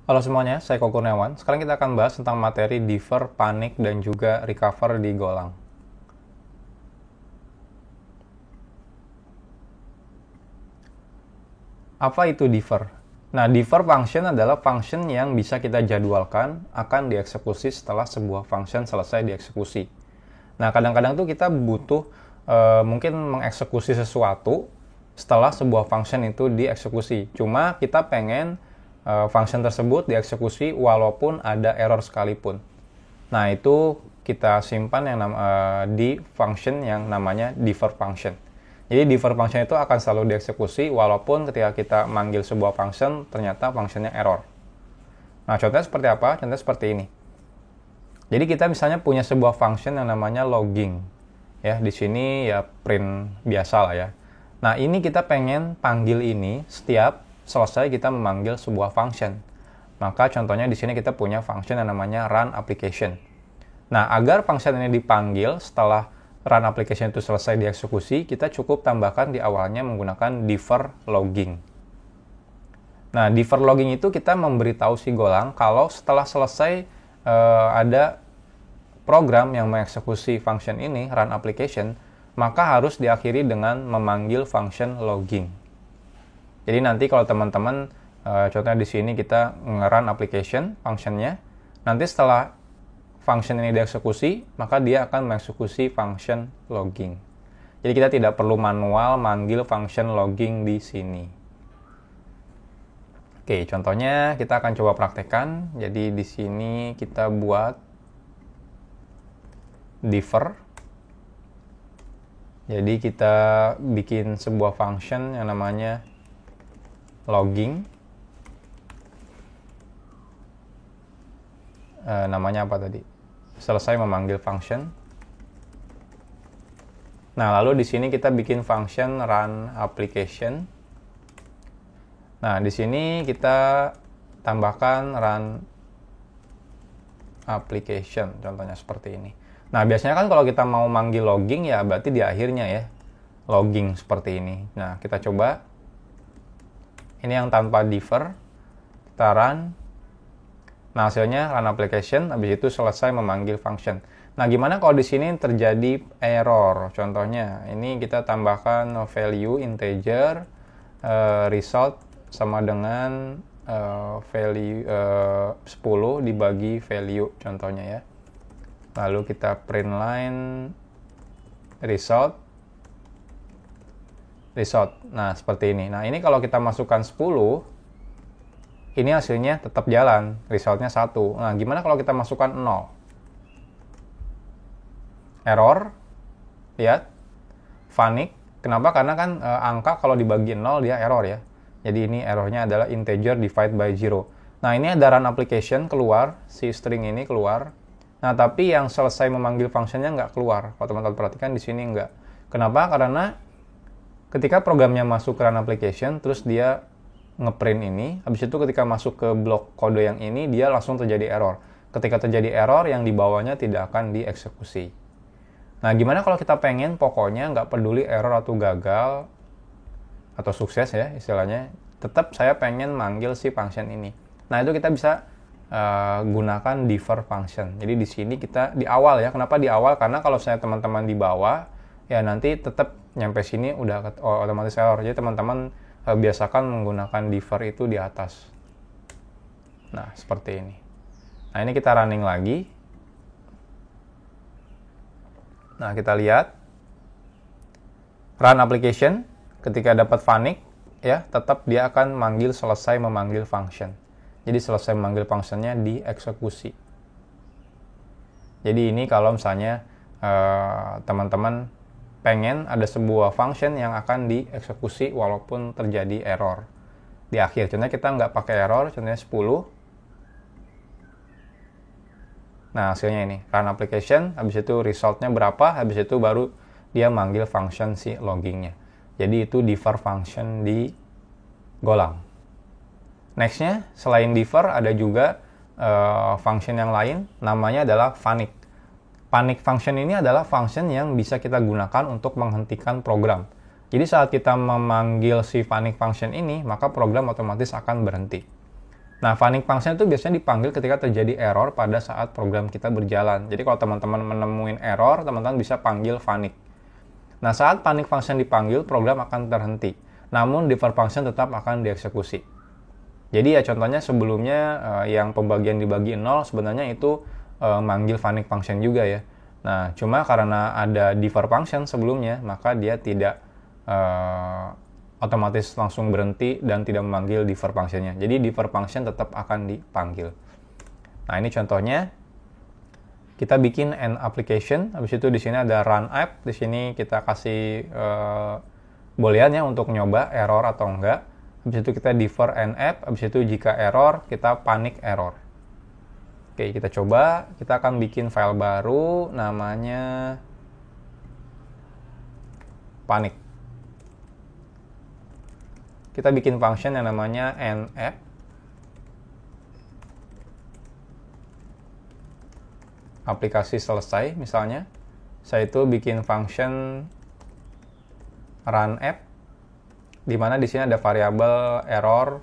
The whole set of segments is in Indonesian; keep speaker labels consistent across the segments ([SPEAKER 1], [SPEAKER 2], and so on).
[SPEAKER 1] Halo semuanya, saya Koko Kurniawan. Sekarang kita akan bahas tentang materi defer, panik, dan juga recover di Golang. Apa itu defer? Nah, defer function adalah function yang bisa kita jadwalkan akan dieksekusi setelah sebuah function selesai dieksekusi. Nah, kadang-kadang tuh kita butuh mungkin mengeksekusi sesuatu setelah sebuah function itu dieksekusi. Cuma kita pengen function tersebut dieksekusi walaupun ada error sekalipun. Nah, itu kita simpan di function yang namanya defer function. Jadi defer function itu akan selalu dieksekusi walaupun ketika kita manggil sebuah function ternyata functionnya error. Nah, contohnya seperti apa? Contohnya seperti ini. Jadi kita misalnya punya sebuah function yang namanya logging. Ya, di sini ya print biasa lah ya. Nah, ini kita pengen panggil ini setiap selesai kita memanggil sebuah function. Maka contohnya di sini kita punya function yang namanya run application. Nah, agar function ini dipanggil setelah run application itu selesai dieksekusi, kita cukup tambahkan di awalnya menggunakan defer logging. Nah, defer logging itu kita memberitahu si Golang kalau setelah selesai ada program yang mengeksekusi function ini, run application, maka harus diakhiri dengan memanggil function logging. Jadi nanti kalau teman-teman, contohnya di sini kita nge-run application functionnya, nanti setelah function ini dieksekusi, maka dia akan mengeksekusi function logging. Jadi kita tidak perlu manual manggil function logging di sini. Oke, contohnya kita akan coba praktekkan. Jadi di sini kita buat defer. Jadi kita bikin sebuah function yang namanya logging. Namanya apa tadi? Selesai memanggil function. Nah, lalu di sini kita bikin function run application. Nah, di sini kita tambahkan run application, contohnya seperti ini. Nah, biasanya kan kalau kita mau manggil logging ya berarti di akhirnya ya, logging seperti ini. Nah, kita coba. Ini yang tanpa defer. Kita run. Nah, hasilnya run application, habis itu selesai memanggil function. Nah, gimana kalau di sini terjadi error? Contohnya, ini kita tambahkan value integer, result sama dengan value 10 dibagi value, contohnya ya. Lalu kita print line result. Nah, seperti ini. Nah, ini kalau kita masukkan 10, ini hasilnya tetap jalan, resultnya 1. Nah, gimana kalau kita masukkan 0? Error, lihat, funny. Kenapa? Karena kan angka kalau dibagi 0 dia error ya. Jadi ini errornya adalah integer divide by 0. Nah, ini ada run application keluar, si string ini keluar. Nah, tapi yang selesai memanggil functionnya nggak keluar. Kalau teman-teman perhatikan di sini nggak. Kenapa? Karena ketika programnya masuk ke run application, terus dia ngeprint ini, habis itu ketika masuk ke blok kode yang ini, dia langsung terjadi error. Ketika terjadi error, yang di bawahnya tidak akan dieksekusi. Nah, gimana kalau kita pengen pokoknya nggak peduli error atau gagal, atau sukses ya istilahnya, tetap saya pengen manggil si function ini. Nah, itu kita bisa gunakan defer function. Jadi di sini kita di awal ya. Kenapa di awal? Karena kalau saya teman-teman di bawah, ya nanti tetap nyampe sini udah otomatis error. Jadi teman-teman biasakan menggunakan defer itu di atas. Nah, seperti ini. Nah, ini kita running lagi. Nah, kita lihat. Run application, ketika dapat funny, ya, tetap dia akan manggil selesai memanggil function. Jadi selesai memanggil functionnya dieksekusi. Jadi ini kalau misalnya teman-teman pengen ada sebuah function yang akan dieksekusi walaupun terjadi error di akhir. Contohnya kita nggak pakai error, contohnya 10. Nah, hasilnya ini, run application, habis itu resultnya berapa, habis itu baru dia manggil function si loggingnya. Jadi itu defer function di Golang. Nextnya, selain defer ada juga function yang lain, namanya adalah funny. Panic function ini adalah function yang bisa kita gunakan untuk menghentikan program. Jadi saat kita memanggil si panic function ini, maka program otomatis akan berhenti. Nah, panic function itu biasanya dipanggil ketika terjadi error pada saat program kita berjalan. Jadi kalau teman-teman menemuin error, teman-teman bisa panggil panic. Nah, saat panic function dipanggil, program akan terhenti. Namun, defer function tetap akan dieksekusi. Jadi ya contohnya sebelumnya yang pembagian dibagi 0 sebenarnya itu manggil panic function juga ya. Nah, cuma karena ada defer function sebelumnya, maka dia tidak otomatis langsung berhenti dan tidak memanggil defer function-nya. Jadi defer function tetap akan dipanggil. Nah, ini contohnya. Kita bikin an application, habis itu di sini ada run app, di sini kita kasih bolehan ya untuk nyoba error atau enggak. Habis itu kita defer an app, habis itu jika error, kita panic error. Oke, kita coba, kita akan bikin file baru, namanya panic. Kita bikin function yang namanya an app. Aplikasi selesai, misalnya saya itu bikin function run app, di mana di sini ada variabel error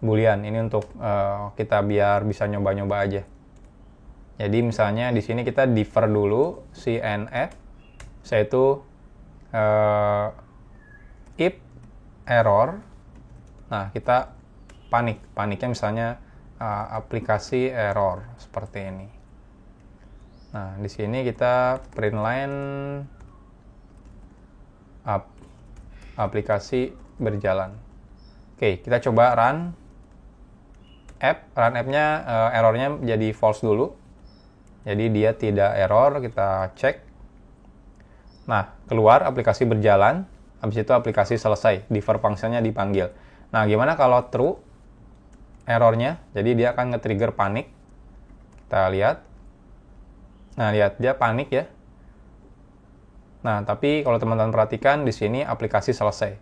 [SPEAKER 1] boolean. Ini untuk kita biar bisa nyoba-nyoba aja. Jadi misalnya di sini kita defer dulu si an app, saya itu if error, nah kita paniknya misalnya aplikasi error seperti ini. Nah, di sini kita print line aplikasi berjalan. Oke, kita coba run app-nya errornya jadi false dulu. Jadi dia tidak error, kita cek. Nah, keluar aplikasi berjalan, habis itu aplikasi selesai, defer function-nya dipanggil. Nah, gimana kalau true errornya? Jadi dia akan nge-trigger panik. Kita lihat. Nah, lihat dia panik ya. Nah, tapi kalau teman-teman perhatikan di sini aplikasi selesai.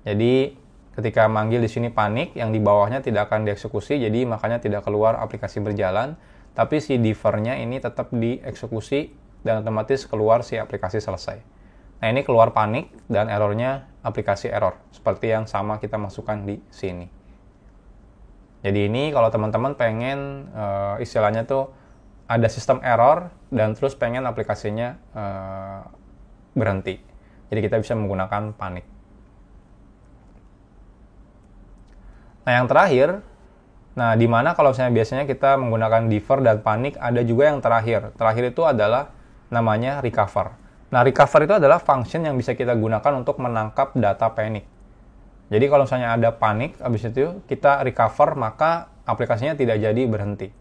[SPEAKER 1] Jadi ketika manggil di sini panik, yang di bawahnya tidak akan dieksekusi, jadi makanya tidak keluar aplikasi berjalan, tapi si defernya ini tetap dieksekusi dan otomatis keluar si aplikasi selesai. Nah, ini keluar panik dan errornya aplikasi error, seperti yang sama kita masukkan di sini. Jadi ini kalau teman-teman pengen istilahnya tuh ada sistem error dan terus pengen aplikasinya berhenti. Jadi kita bisa menggunakan panik. Nah, yang terakhir, di mana kalau misalnya biasanya kita menggunakan defer dan panik, ada juga yang terakhir. Terakhir itu adalah namanya recover. Nah, recover itu adalah function yang bisa kita gunakan untuk menangkap data panik. Jadi kalau misalnya ada panik, habis itu kita recover, maka aplikasinya tidak jadi berhenti.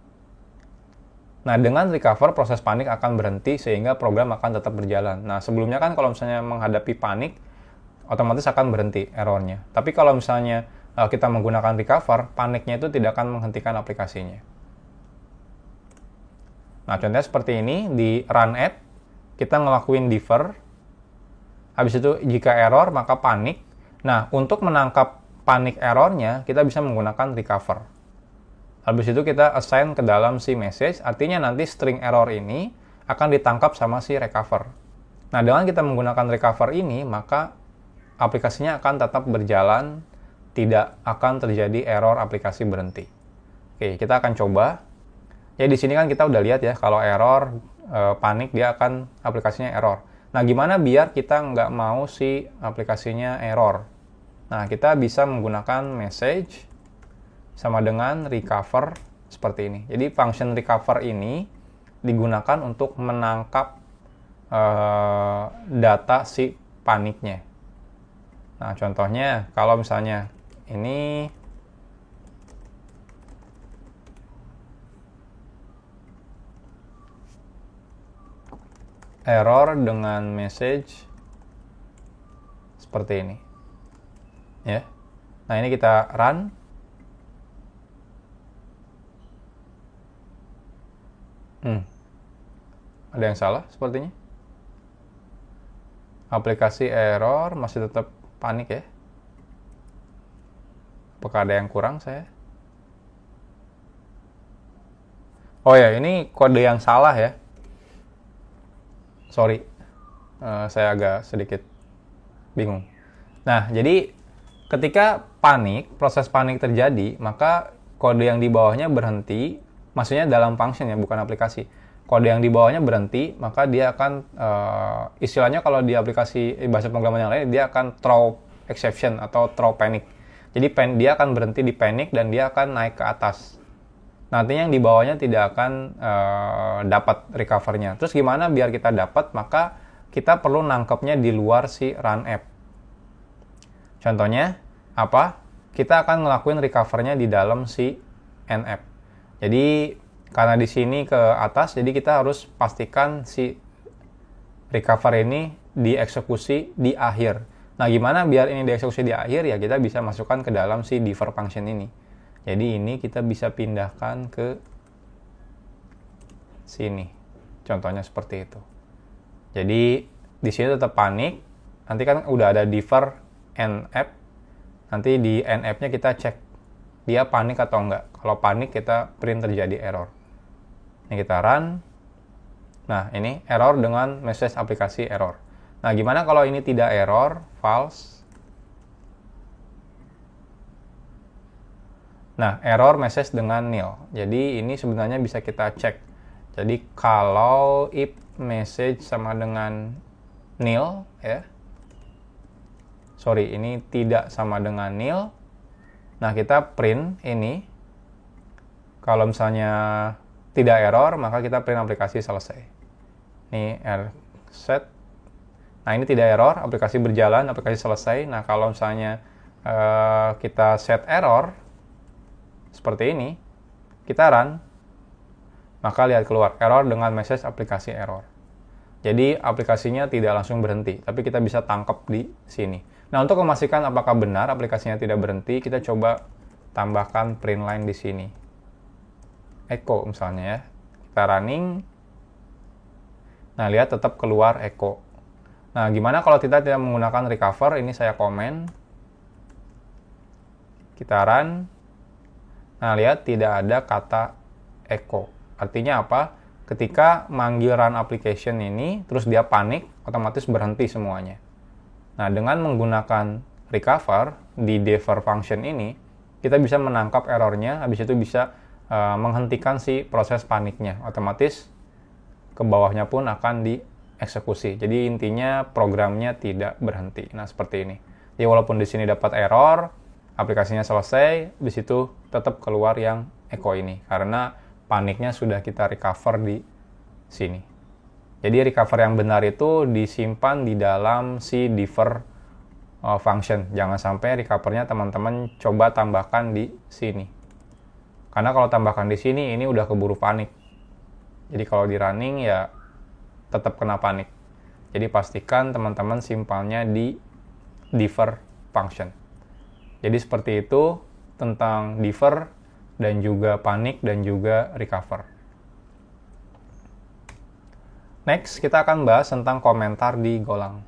[SPEAKER 1] Nah, dengan recover, proses panik akan berhenti sehingga program akan tetap berjalan. Nah, sebelumnya kan kalau misalnya menghadapi panik, otomatis akan berhenti errornya. Tapi kalau misalnya kita menggunakan recover, paniknya itu tidak akan menghentikan aplikasinya. Nah, contohnya seperti ini, di run app, kita ngelakuin defer, habis itu jika error, maka panik. Nah, untuk menangkap panik errornya, kita bisa menggunakan recover. Habis itu kita assign ke dalam si message, artinya nanti string error ini akan ditangkap sama si recover. Nah, dengan kita menggunakan recover ini, maka aplikasinya akan tetap berjalan, tidak akan terjadi error aplikasi berhenti. Oke, kita akan coba. Ya, di sini kan kita udah lihat ya, kalau error, panik, dia akan aplikasinya error. Nah, gimana biar kita nggak mau si aplikasinya error? Nah, kita bisa menggunakan message sama dengan recover seperti ini. Jadi function recover ini digunakan untuk menangkap data si paniknya. Nah, contohnya kalau misalnya ini error dengan message seperti ini. Ya. Nah, ini kita run. Ada yang salah sepertinya. Aplikasi error, masih tetap panik ya. Apakah ada yang kurang saya? Oh ya, ini kode yang salah ya. Sorry, saya agak sedikit bingung. Nah, jadi ketika panik, proses panik terjadi, maka kode yang di bawahnya berhenti, maksudnya dalam function ya, bukan aplikasi. Kode yang di bawahnya berhenti, maka dia akan, istilahnya kalau di aplikasi bahasa pemrograman yang lain, dia akan throw exception atau throw panic. Jadi dia akan berhenti di panic dan dia akan naik ke atas. Nantinya yang di bawahnya tidak akan dapat recover-nya. Terus gimana biar kita dapat? Maka kita perlu nangkepnya di luar si run app. Contohnya apa? Kita akan ngelakuin recover-nya di dalam si nApp. Jadi karena di sini ke atas, jadi kita harus pastikan si recover ini dieksekusi di akhir. Nah, gimana biar ini dieksekusi di akhir? Ya kita bisa masukkan ke dalam si differ function ini. Jadi ini kita bisa pindahkan ke sini. Contohnya seperti itu. Jadi di sini tetap panik. Nanti kan udah ada differ nApp. Nanti di nApp-nya kita cek dia panik atau enggak. Kalau panik kita print terjadi error. Ini kita run. Nah, ini error dengan message aplikasi error. Nah, gimana kalau ini tidak error, false? Nah, error message dengan nil. Jadi ini sebenarnya bisa kita cek. Jadi kalau if message sama dengan nil, ya. Sorry, ini tidak sama dengan nil. Nah, kita print ini. Kalau misalnya tidak error, maka kita print aplikasi selesai. Ini set. Nah, ini tidak error, aplikasi berjalan, aplikasi selesai. Nah, kalau misalnya kita set error, seperti ini, kita run, maka lihat keluar error dengan message aplikasi error. Jadi aplikasinya tidak langsung berhenti, tapi kita bisa tangkap di sini. Nah, untuk memastikan apakah benar aplikasinya tidak berhenti, kita coba tambahkan print line di sini. Echo misalnya ya. Kita running. Nah, lihat tetap keluar echo. Nah, gimana kalau kita tidak menggunakan recover? Ini saya komen. Kita run. Nah, lihat tidak ada kata echo. Artinya apa? Ketika manggil run application ini, terus dia panik, otomatis berhenti semuanya. Nah, dengan menggunakan recover di differ function ini, kita bisa menangkap errornya, habis itu bisa menghentikan si proses paniknya. Otomatis ke bawahnya pun akan dieksekusi. Jadi intinya programnya tidak berhenti. Nah, seperti ini. Jadi walaupun di sini dapat error, aplikasinya selesai, di situ tetap keluar yang echo ini karena paniknya sudah kita recover di sini. Jadi recover yang benar itu disimpan di dalam si differ function. Jangan sampai recovernya teman-teman coba tambahkan di sini. Karena kalau tambahkan di sini ini udah keburu panik. Jadi kalau di running ya tetap kena panik. Jadi pastikan teman-teman simpannya di differ function. Jadi seperti itu tentang differ dan juga panik dan juga recover. Next, kita akan bahas tentang komentar di Golang.